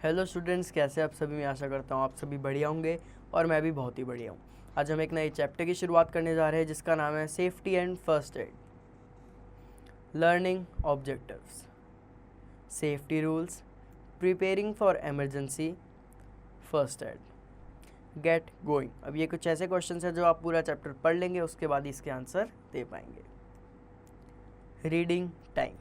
Hello students, कैसे आप सभी। मैं आशा करता हूँ आप सभी बढ़िया होंगे और मैं भी बहुत ही बढ़िया हूँ। आज हम एक नए चैप्टर की शुरुआत करने जा रहे हैं जिसका नाम है safety and first aid. Learning objectives, safety rules, preparing for emergency, first aid, get going. अब ये कुछ ऐसे क्वेश्चन हैं जो आप पूरा चैप्टर पढ़ लेंगे, उसके बाद इसके आंसर दे पाएंगे। Reading time,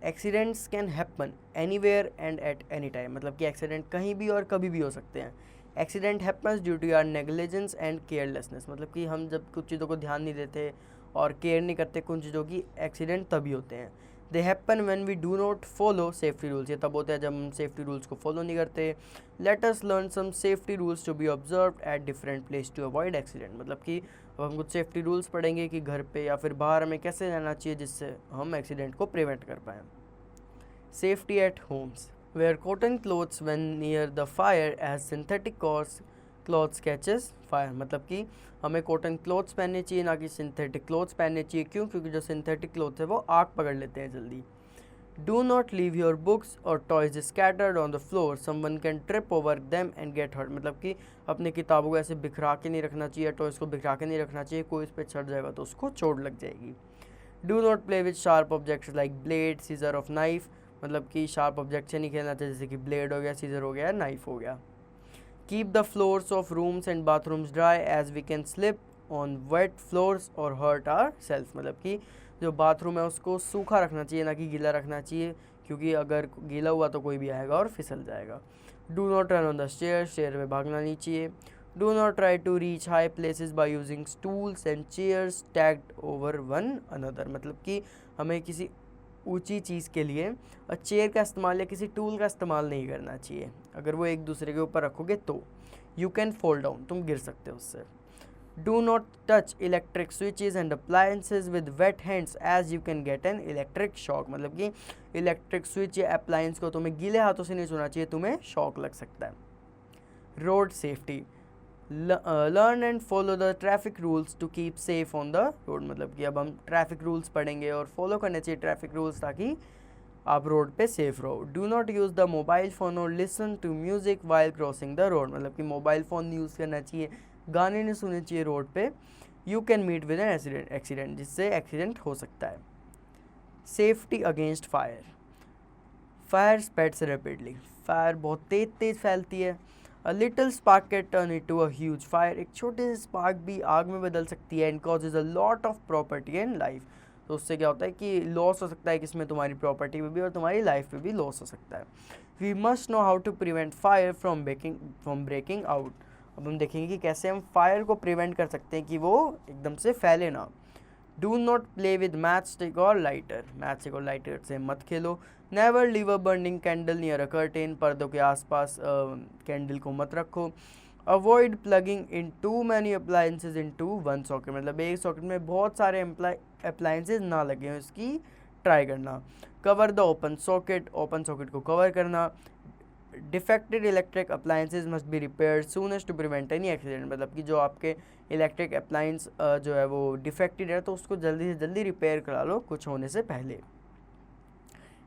accidents can happen anywhere and at any time, मतलब कि एक्सीडेंट कहीं भी और कभी भी हो सकते हैं। Accident happens due to our negligence and carelessness, मतलब कि हम जब कुछ चीज़ों को ध्यान नहीं देते और केयर नहीं करते कुछ चीज़ों की, एक्सीडेंट तभी होते हैं। They happen when we do not follow safety rules, ये तब होते हैं जब हम सेफ्टी रूल्स को फॉलो नहीं करते। Let us learn some safety rules to be observed at different place to avoid accident, मतलब कि अब हम कुछ सेफ्टी रूल्स पढ़ेंगे कि घर पे या फिर बाहर हमें कैसे रहना चाहिए जिससे हम एक्सीडेंट को प्रिवेंट कर पाएँ। Safety at homes, wear cotton clothes when near the fire as synthetic clothes catches fire, मतलब कि हमें कॉटन क्लोथ्स पहनने चाहिए ना कि सिंथेटिक क्लोथ्स पहनने चाहिए। क्यों? क्योंकि जो सिंथेटिक क्लोथ्स है वो आग पकड़ लेते हैं जल्दी। Do not leave your books और toys scattered on the floor, someone can trip over them and get hurt, मतलब कि अपनी किताबों को ऐसे बिखरा के नहीं रखना चाहिए, टॉयज़ को बिखरा के नहीं रखना चाहिए, कोई इस पर चढ़ जाएगा तो उसको चोट लग जाएगी। Do not play with sharp objects like blade, scissor of knife, मतलब कि शार्प ऑब्जेक्ट से नहीं खेलना चाहिए, जैसे कि ब्लेड हो गया, सीजर हो गया, नाइफ हो गया। Keep the floors of rooms and bathrooms dry as we can slip on wet floors और हर्ट आवर सेल्फ, मतलब कि जो बाथरूम है उसको सूखा रखना चाहिए ना कि गीला रखना चाहिए, क्योंकि अगर गीला हुआ तो कोई भी आएगा और फिसल जाएगा। Do not run on the stair, stair में भागना नहीं चाहिए। Do not try to reach high places by using stools and chairs stacked over one another, मतलब कि हमें किसी ऊंची चीज़ के लिए चेयर का इस्तेमाल या किसी टूल का इस्तेमाल नहीं करना चाहिए। अगर वो एक दूसरे के ऊपर रखोगे तो यू कैन फॉल डाउन, तुम गिर सकते हो उससे। Do not touch electric switches and appliances with wet hands as you can get an electric shock, मतलब कि इलेक्ट्रिक स्विच या अप्लायंस को तुम्हें गीले हाथों से नहीं छूना चाहिए, तुम्हें शॉक लग सकता है। Road safety, learn and follow the traffic rules to keep safe on the road, मतलब कि अब हम ट्रैफिक रूल्स पढ़ेंगे और फॉलो करने चाहिए ट्रैफिक रूल्स ताकि आप रोड पे सेफ रहो। Do not use the mobile phone और listen to music while crossing the road, मतलब कि मोबाइल फ़ोन यूज़ करना चाहिए, गाने नहीं सुनने चाहिए रोड पे। You can meet with an accident, जिससे एक्सीडेंट हो सकता है। Safety against fire, fire spreads rapidly, fire बहुत तेज़ फैलती है। A little spark can turn into a huge fire, एक छोटे से स्पार्क भी आग में बदल सकती है। And causes a lot of property and life, तो उससे क्या होता है कि लॉस हो सकता है, कि इसमें तुम्हारी प्रॉपर्टी पे भी और तुम्हारी लाइफ पे भी लॉस हो सकता है। We must know how to prevent fire from breaking out, अब हम देखेंगे कि कैसे हम फायर को प्रिवेंट कर सकते हैं कि वो एकदम से फैले ना। Do not play with match stick और लाइटर, मैच स्टिक और लाइटर से मत खेलो। Never leave a burning candle near a curtain, पर्दों के आसपास कैंडल को मत रखो। Avoid plugging in too many appliances into one socket, मतलब एक सॉकेट में बहुत सारे अप्लायंसेज ना लगे हों, इसकी ट्राई करना। कवर द ओपन सॉकेट को कवर करना। Defected electric appliances must be repaired soonest to prevent any accident, मतलब कि जो आपके इलेक्ट्रिक अप्लायंस जो है वो डिफेक्टेड है तो उसको जल्दी से जल्दी रिपेयर करा लो कुछ होने से पहले।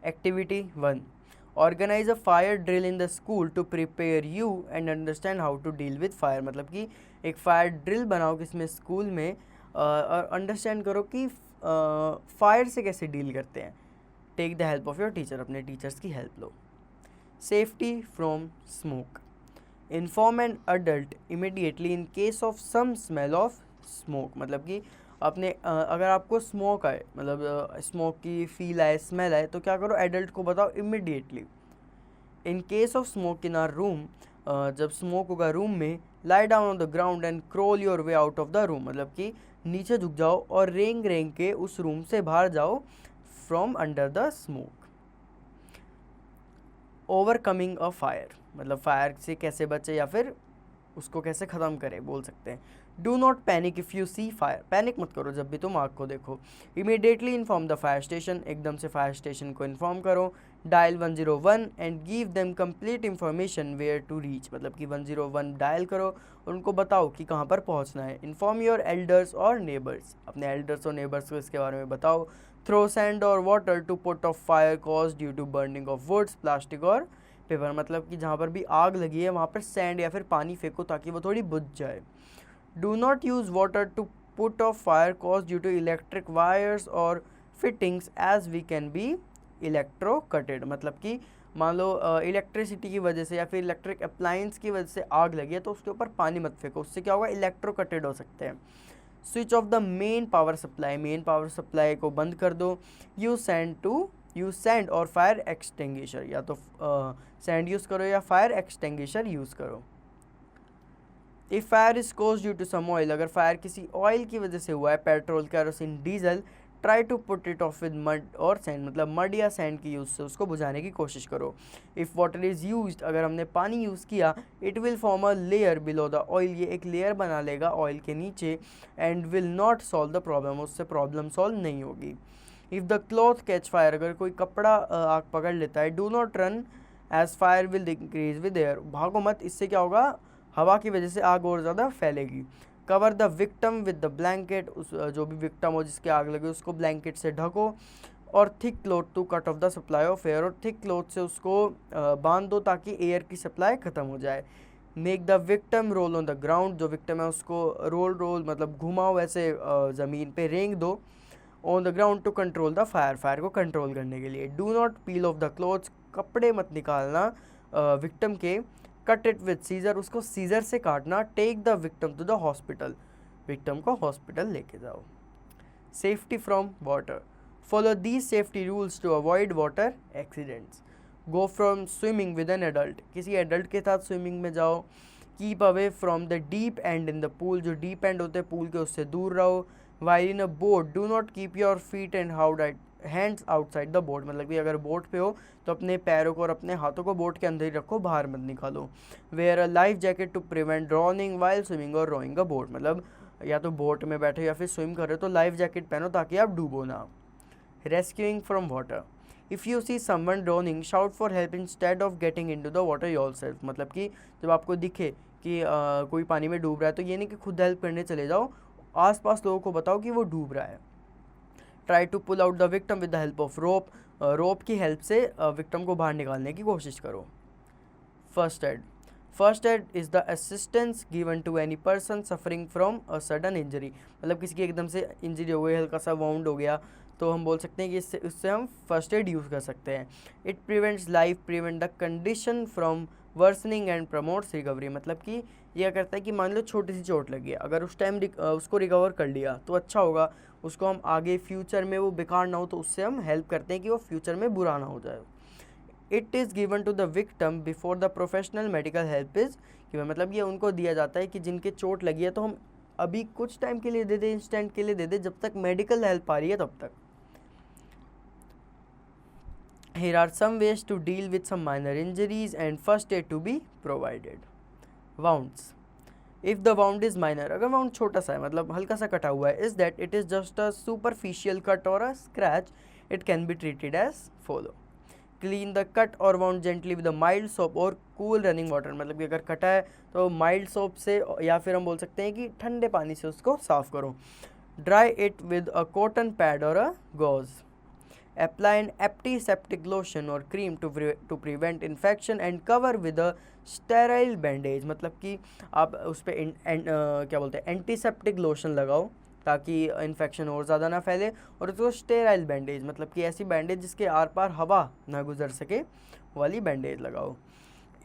Activity 1, organise a fire drill in the school to prepare you and understand how to deal with fire, मतलब कि एक फायर ड्रिल बनाओ किसमें, स्कूल में, और अंडरस्टैंड करो कि फायर से कैसे डील करते हैं। Take the help of your teacher, अपने टीचर्स की हेल्प लो। Safety from smoke, inform an adult immediately in case of some smell of smoke, मतलब कि अपने अगर आपको स्मोक आए, मतलब स्मोक की फील आए, स्मेल आए, तो क्या करो, एडल्ट को बताओ immediately. In case of smoke in are room, जब स्मोक होगा रूम में, lie down on the ground and crawl your way out of the room, मतलब कि नीचे झुक जाओ और रेंग रेंग के उस रूम से बाहर जाओ, from under the smoke. Overcoming a fire, मतलब फायर से कैसे बचे या फिर उसको कैसे ख़त्म करें, बोल सकते हैं। Do not panic if you see fire, panic मत करो जब भी तुम आग को देखो। Immediately inform the fire station, एकदम से फायर स्टेशन को इन्फॉर्म करो। Dial 101 and give them complete information where to reach, मतलब कि 101 डायल करो और उनको बताओ कि कहाँ पर पहुँचना है। इन्फॉर्म योर एल्डर्स और नेबर्स, अपने एल्डर्स और नेबर्स को इसके बारे में बताओ। थ्रो सैंड और water to put off fire cause due to burning of woods, plastic और पेपर मतलब कि जहाँ पर भी आग लगी है वहाँ पर सैंड या फिर पानी फेंको ताकि वो थोड़ी बुझ जाए। Do not use water to put off fire cause due to electric wires और fittings as we can be electrocuted, मतलब कि मान लो इलेक्ट्रिसिटी की वजह से या फिर इलेक्ट्रिक अप्लायंस की वजह से आग लगी है तो उसके ऊपर पानी मत फेंको, उससे क्या होगा, इलेक्ट्रोकटेड हो सकते हैं। Switch off the main power supply, main power supply को बंद कर दो। यूज सैंड और फायर एक्सटिंग्विशर, या तो सैंड यूज़ करो या फायर एक्सटिंग्विशर यूज़ करो। If fire is cause due to some oil, अगर फायर किसी ऑयल की वजह से हुआ है, petrol, kerosene, diesel, try to put it off with mud और सैंड, मतलब मड या सैंड की यूज़ से उसको बुझाने की कोशिश करो। इफ़ वाटर इज़ यूज्ड, अगर हमने पानी यूज़ किया, it will form a layer below the oil, ये एक लेयर बना लेगा ऑयल के नीचे, and will not solve the problem, उससे प्रॉब्लम सॉल्व नहीं होगी। If the cloth catch fire, अगर कोई कपड़ा आग पकड़ लेता है, do not run as fire will increase with air, भागो मत, इससे क्या होगा, हवा की वजह से आग और ज़्यादा फैलेगी। Cover the victim with the blanket, उस जो भी विक्टम हो जिसके आग लगे उसको ब्लैंकेट से ढको। और thick cloth to cut off the supply of air, और थिक क्लॉथ से उसको बांध दो ताकि एयर की सप्लाई ख़त्म हो जाए। Make the victim roll on the ground, जो विक्टम है उसको रोल मतलब घुमाओ ऐसे ज़मीन पे रेंग दो on the ground to control the fire, fire को कंट्रोल करने के लिए। Do not peel off the clothes, कपड़े मत निकालना विक्टम के। कट इट विद सीजर, उसको सीजर से काटना। Take the victim to the hospital, victim को हॉस्पिटल लेके जाओ। Safety from water, follow these safety rules to avoid water accidents. Go from swimming with an adult, किसी adult के साथ swimming में जाओ। Keep away from the deep and in the pool, जो deep and होते हैं पूल के उससे दूर रहो। While in a boat, do not keep your feet and hands outside the boat, मतलब कि अगर बोट पे हो तो अपने पैरों को और अपने हाथों को बोट के अंदर ही रखो, बाहर मत निकालो। Wear a life jacket to prevent drowning while swimming और रोइंग अ बोट, मतलब या तो बोट में बैठे या फिर स्विम कर रहे हो तो लाइफ जैकेट पहनो ताकि आप डूबो ना। Rescuing from water, if you see someone drowning shout for help instead of getting into the water yourself, मतलब कि जब आपको दिखे कि कोई पानी में डूब रहा है तो ये नहीं कि खुद हेल्प करने चले जाओ, आसपास लोगों को बताओ कि वो डूब रहा है। Try to pull out the victim with the help of rope, rope की हेल्प से विक्टम को बाहर निकालने की कोशिश करो। First aid, first aid is the assistance given to any person suffering from a sudden injury, मतलब किसी की एकदम से इंजरी हो गई, हल्का सा वाउंड हो गया तो हम बोल सकते हैं कि इससे हम फर्स्ट एड यूज़ कर सकते हैं। It prevents life, prevent the condition from worsening and promotes recovery, मतलब कि यह करता है कि मान लो छोटी सी चोट लगी है, अगर उस टाइम उसको रिकवर कर लिया तो अच्छा होगा, उसको हम आगे फ्यूचर में वो बेकार ना हो तो उससे हम हेल्प करते हैं कि वो फ्यूचर में बुरा ना हो जाए। It is given to the victim before the professional medical help is given, मतलब ये उनको दिया जाता है कि जिनके चोट लगी है तो हम अभी कुछ टाइम के लिए दे दें, इंस्टेंट के लिए दे दें, जब तक मेडिकल हेल्प आ रही है तब तक। Here are some ways to deal with some minor injuries and first aid to be provided. Wounds. If the wound is minor, अगर wound छोटा सा है मतलब हल्का सा कटा हुआ है, is that it is just a superficial cut or a scratch, it can be treated as follow. Clean the cut or wound gently with a mild soap or cool running water, मतलब कि अगर कटा है तो mild soap से या फिर हम बोल सकते हैं कि ठंडे पानी से उसको साफ करो। Dry it with a cotton pad or a gauze. Apply an antiseptic lotion or cream to prevent infection and cover with a sterile bandage, मतलब कि आप उस पर क्या बोलते हैं एंटीसेप्टिक लोशन लगाओ ताकि इन्फेक्शन और ज़्यादा ना फैले, और उसको स्टेराइल बैंडेज, मतलब कि ऐसी बैंडेज जिसके आर पार हवा ना गुजर सके वाली बैंडेज लगाओ।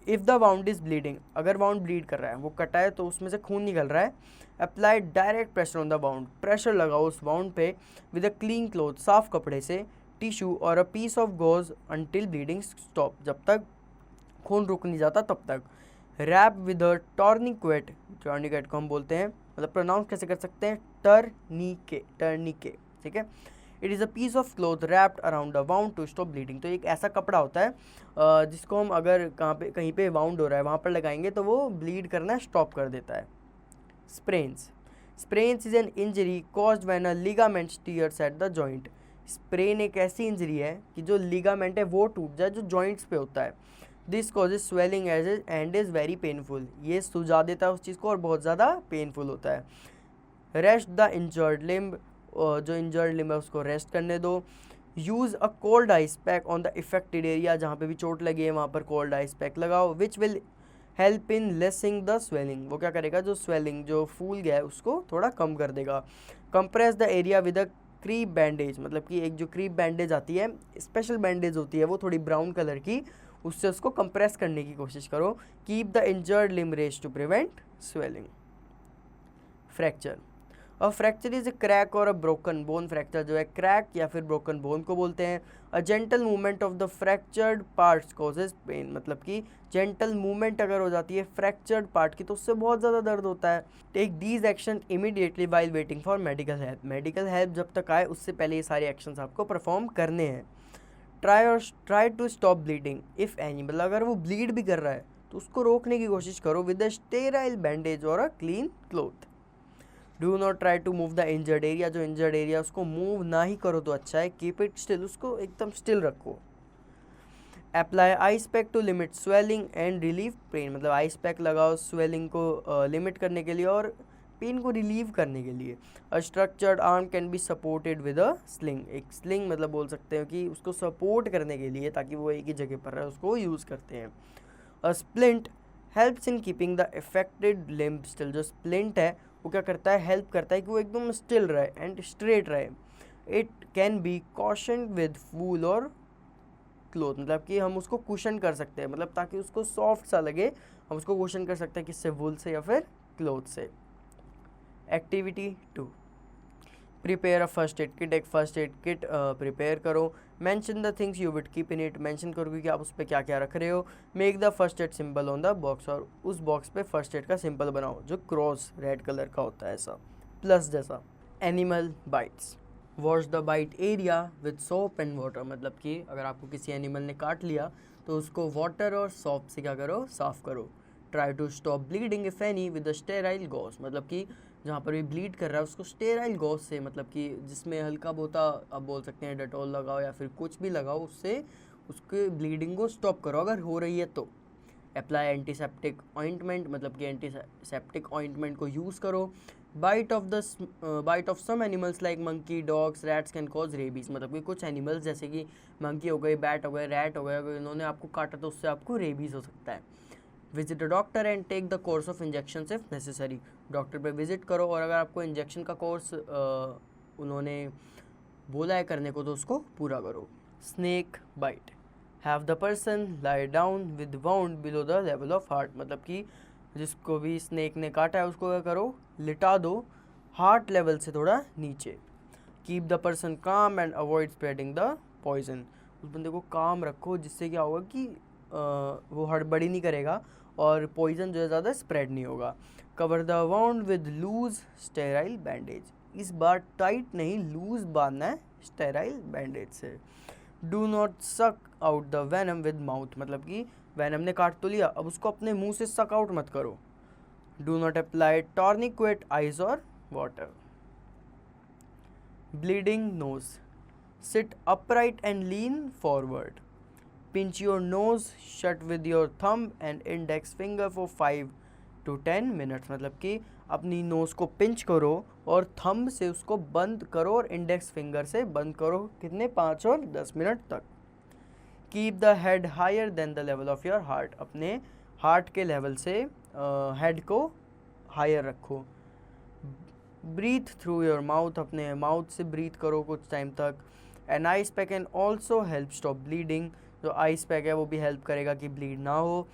If the wound is bleeding, अगर वाउंड ब्लीड कर रहा है, वो कटा है तो उसमें से खून निकल रहा है, apply direct pressure on the wound, pressure लगाओ उस वाउंड पे विद अ क्लीन क्लॉथ, साफ कपड़े से, टिश्यू और a piece of gauze until bleeding stop, जब तक खून रुक नहीं जाता तब तक। रैप विद अ टॉर्निकेट, टॉर्निकेट को हम बोलते हैं, मतलब प्रोनाउंस कैसे कर सकते हैं, टर्निके, टर्निके, ठीक है। It is a piece of cloth wrapped around the wound to stop bleeding, तो एक ऐसा कपड़ा होता है जिसको हम अगर कहीं पे वाउंड हो रहा है वहाँ पर लगाएंगे तो वो ब्लीड करना स्टॉप कर देता है। Sprains, sprains is an injury caused when a ligament tears at the joint, sprain एक ऐसी इंजरी है कि जो लिगामेंट है वो टूट जाए जो जॉइंट्स पे होता है। This causes swelling as and is very painful, ये सुझा देता है उस चीज़ को और बहुत ज़्यादा पेनफुल होता है। रेस्ट द इंजर्ड लिम्ब, जो इंजर्ड लिम्ब है उसको रेस्ट करने दो। Use a cold ice pack on the affected area, जहाँ पे भी चोट लगी है वहाँ पर कोल्ड आइस पैक लगाओ, which will help in lacing the swelling, वो क्या करेगा, जो स्वेलिंग जो फूल गया है उसको थोड़ा कम कर देगा। Compress the area with a crepe bandage, मतलब कि एक जो क्रीप बैंडेज आती है, स्पेशल बैंडेज होती है वो थोड़ी ब्राउन कलर की, उससे उसको कंप्रेस करने की कोशिश करो। Keep the injured limb raised to prevent swelling. Fracture, a fracture is a crack और अ ब्रोकन बोन, फ्रैक्चर जो है क्रैक या फिर ब्रोकन बोन को बोलते हैं। A gentle movement of the fractured parts causes pain, मतलब कि जेंटल मूवमेंट अगर हो जाती है फ्रैक्चर्ड पार्ट की तो उससे बहुत ज़्यादा दर्द होता है। Take these action immediately while waiting for medical help, medical help जब तक आए उससे पहले ये सारे एक्शंस आपको परफॉर्म करने हैं। Try to stop bleeding if any, मतलब अगर वो ब्लीड भी कर रहा है तो उसको रोकने की कोशिश करो विद अ स्टेराइल बैंडेज और a clean cloth. Do not try to move the injured area, जो इंजर्ड एरिया उसको मूव ना ही करो तो अच्छा है। कीप इट स्टिल, उसको एकदम स्टिल रखो। Apply ice pack to limit swelling and relieve pain, मतलब आइस पैक लगाओ स्वेलिंग को लिमिट करने के लिए और पेन को रिलीव करने के लिए। A structured arm can be supported with a sling, एक स्लिंग मतलब बोल सकते हो कि उसको सपोर्ट करने के लिए ताकि वो एक ही जगह पर रहे उसको यूज़ करते हैं। A splint helps in keeping the affected limb still, जो स्प्लिंट है वो क्या करता है, हेल्प करता है कि वो एकदम स्टिल रहे एंड स्ट्रेट रहे। इट कैन बी कॉशन्ड विद वूल और क्लोथ, मतलब कि हम उसको कुशन कर सकते हैं, मतलब ताकि उसको सॉफ्ट सा लगे हम उसको कुशन कर सकते हैं किससे, वूल से या फिर क्लोथ से। Activity 2, prepare a first aid kit, एक फर्स्ट एड किट प्रिपेयर करो। Mention the things you would keep in it, mention करोगे कि आप उस पर क्या क्या रख रहे हो। Make the first aid symbol on the box, और उस बॉक्स पे फर्स्ट एड का सिंबल बनाओ जो क्रॉस रेड कलर का होता है, ऐसा प्लस जैसा। Animal bites, wash the bite area with soap and water, मतलब कि अगर आपको किसी एनिमल ने काट लिया तो उसको वाटर और सोप से क्या करो, साफ़ करो। Try to stop bleeding if any with the sterile gauze, मतलब कि जहाँ पर भी ब्लीड कर रहा है उसको स्टेराइल गॉस से, मतलब कि जिसमें हल्का बोता आप बोल सकते हैं डेटॉल लगाओ या फिर कुछ भी लगाओ, उससे उसके ब्लीडिंग को स्टॉप करो अगर हो रही है तो। अप्लाई एंटीसेप्टिक ऑइंटमेंट, मतलब कि एंटीसेप्टिक ऑइंटमेंट को यूज़ करो। Bite of some animals like monkey, dogs, rats can cause rabies, मतलब कि कुछ एनिमल्स जैसे कि मंकी हो गए, बैट हो गए, रैट हो गए, अगर इन्होंने आपको काटा तो उससे आपको रेबीज हो सकता है। Visit a doctor and take the course of injection if necessary, doctor पे विजिट करो और अगर आपको इंजेक्शन का कोर्स उन्होंने बोला है करने को तो उसको पूरा करो। Snake bite, have the person lie down with wound below the level of heart, मतलब कि जिसको भी स्नेक ने काटा है उसको क्या करो, लिटा दो हार्ट लेवल से थोड़ा नीचे। Keep the person calm and avoid spreading the poison, उस बंदे को काम रखो जिससे क्या होगा कि वो हड़बड़ी नहीं करेगा और पॉइजन जो है ज़्यादा स्प्रेड नहीं होगा। Cover the wound with loose sterile bandage, इस बार टाइट नहीं लूज बांधना है स्टेराइल बैंडेज से। Do not suck out the venom with mouth, मतलब कि वेनम ने काट तो लिया अब उसको अपने मुंह से सक आउट मत करो। Do not apply tourniquet ice और water. Bleeding nose, sit upright and lean forward. Pinch your nose shut with your thumb and index finger for 5 to 10 minutes, मतलब कि अपनी नोज़ को पिंच करो और थंब से उसको बंद करो और इंडेक्स फिंगर से बंद करो, कितने, 5 और 10 मिनट तक। Keep the head higher than the level of your heart, अपने हार्ट के लेवल से हेड को हायर रखो। ब्रीथ थ्रू योर माउथ, अपने माउथ से ब्रीथ करो कुछ टाइम तक। An ice pack can also help stop bleeding, जो आइस पैक है वो भी हेल्प करेगा कि ब्लीड ना हो।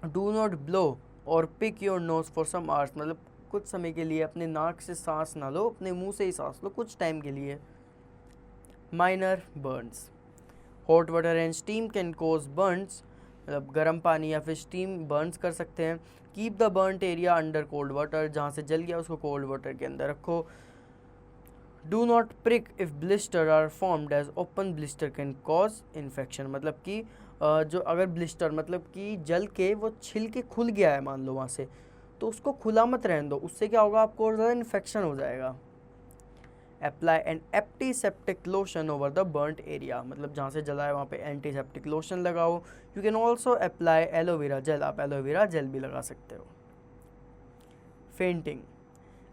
Do not blow or pick your nose for some hours, मतलब कुछ समय के लिए अपने नाक से सांस ना लो, अपने मुंह से ही सांस लो कुछ टाइम के लिए। Minor Burns, hot water and steam can cause Burns, मतलब गर्म पानी या फिर स्टीम बर्न्स कर सकते हैं। Keep the burnt area under cold water, जहाँ से जल गया उसको कोल्ड वाटर के अंदर रखो। Do not prick if blister are formed as open blister can cause infection, मतलब कि जो अगर ब्लिस्टर मतलब कि जल के वो छिल के खुल गया है मान लो वहाँ से, तो उसको खुला मत रहने दो, उससे क्या होगा आपको और ज़्यादा इन्फेक्शन हो जाएगा। Apply an antiseptic lotion over the burnt area, मतलब जहाँ से जला है वहाँ पे एंटीसेप्टिक लोशन लगाओ। You can also apply aloe vera gel, आप एलोवेरा जेल भी लगा सकते हो। Fainting,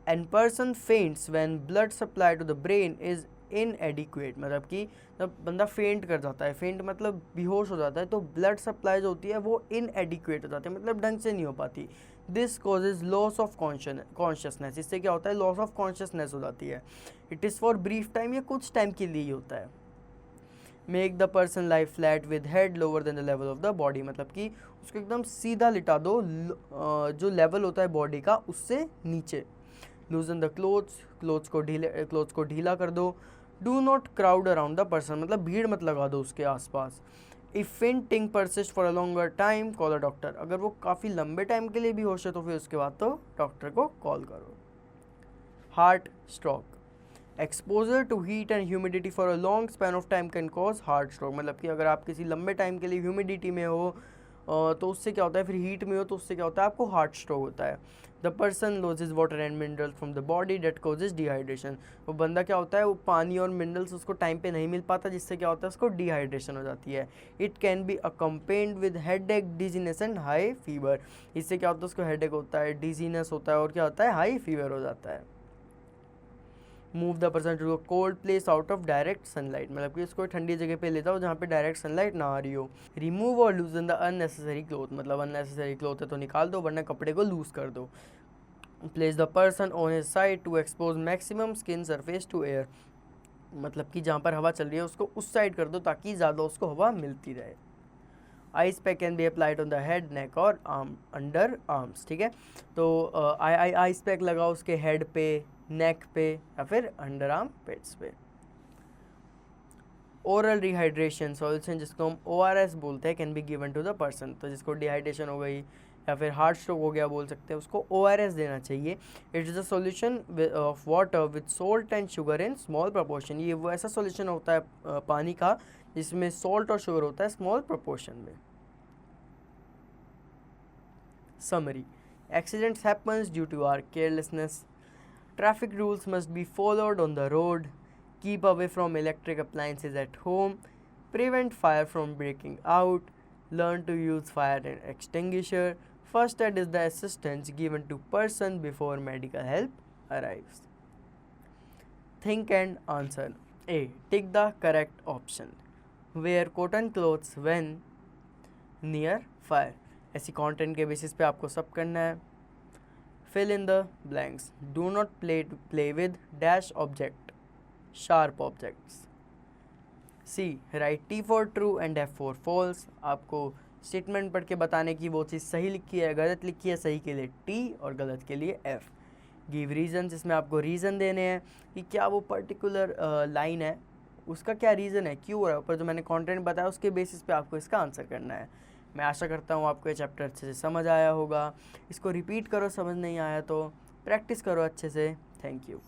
an person faints when blood supply to the brain is inadequate, मतलब कि जब बंदा फेंट कर जाता है, फेंट मतलब बेहोश हो जाता है, तो ब्लड सप्लाई जो होती है वो इनएडिक्वेट हो जाती है, मतलब ढंग से नहीं हो पाती। This causes loss of consciousness, इससे क्या होता है, लॉस ऑफ कॉन्शियसनेस हो जाती है। It is for brief time, ये कुछ टाइम के लिए ही होता है। Make the person lie flat with head lower than the level of the body, मतलब कि उसको एकदम सीधा लिटा दो, जो लेवल होता है बॉडी का उससे नीचे। लूजन द क्लोथ्स को ढीला कर दो। Do not crowd around the person, मतलब भीड़ मत लगा दो उसके आसपास। If fainting persist for a longer time call a doctor, अगर वो काफ़ी लंबे टाइम के लिए भी होश है तो फिर उसके बाद तो डॉक्टर को कॉल करो। Heart stroke, exposure to heat and humidity for a long span of time can cause heart stroke, मतलब कि अगर आप किसी लंबे टाइम के लिए ह्यूमिडिटी में हो तो उससे क्या होता है, फिर हीट में हो तो उससे क्या होता है, आपको हार्ट स्ट्रोक होता है। The person losses water and minerals from the body date causes dehydration, वो बंदा क्या होता है, वो पानी और मिनरल्स उसको टाइम पे नहीं मिल पाता, जिससे क्या होता है, उसको डिहाइड्रेशन हो जाती है। It can be accompanied with headache, dizziness and high fever, इससे क्या होता है, उसको हेडेक होता है, डिजीनेस होता है और क्या होता है, हाई फीवर हो जाता है। Move the person to a cold place out of direct sunlight, मतलब कि उसको ठंडी जगह पे ले जाओ जहाँ पे डायरेक्ट सनलाइट ना आ रही हो। रिमूव और लूजन द अननेसेसरी क्लोथ, मतलब अननेसेसरी क्लोथ है तो निकाल दो, वरना कपड़े को लूज कर दो। Place the person on his side to expose maximum skin surface to air, मतलब कि जहाँ पर हवा चल रही है उसको उस साइड कर दो ताकि ज़्यादा उसको हवा मिलती रहे। Ice pack can be applied on the head, neck और आर्म, अंडर आर्म्स, ठीक है। तो आइस पैक लगाओ उसके हेड पे, नेक पे या फिर अंडर आर्म पेट्स पे। ओरल डिहाइड्रेशन सॉल्यूशन, जिसको हम ORS बोलते हैं, can be given to the person, तो जिसको डिहाइड्रेशन हो गई या फिर हार्ट स्ट्रोक हो गया बोल सकते हैं, उसको ORS देना चाहिए। It is a solution of water with salt and sugar in small proportion, ये वो ऐसा सॉल्यूशन होता है पानी का जिसमें सॉल्ट और शुगर होता है स्मॉल प्रपोर्शन में। Summary: accidents happens due to our carelessness. Traffic rules must be followed on the road. Keep away from electric appliances at home. Prevent fire from breaking out. Learn to use fire extinguisher. First aid is the assistance given to person before medical help arrives. Think and answer. A. Tick the correct option. Wear cotton clothes when near fire. ऐसी content के basis पे आपको सब करना है। Fill in the blanks. Do not play with dash object, sharp objects. C. Write T for true and F for false, आपको statement पढ़ के बताने की वो चीज़ सही लिखी है, गलत लिखी है, सही के लिए T और गलत के लिए F। गिव रीजन, इसमें आपको रीज़न देने हैं कि क्या वो पर्टिकुलर लाइन है, उसका क्या रीज़न है, क्यों हो रहा है, ऊपर जो मैंने कंटेंट बताया उसके बेसिस पे आपको इसका आंसर करना है। मैं आशा करता हूँ आपको ये चैप्टर अच्छे से समझ आया होगा। इसको रिपीट करो, समझ नहीं आया तो प्रैक्टिस करो अच्छे से। Thank you.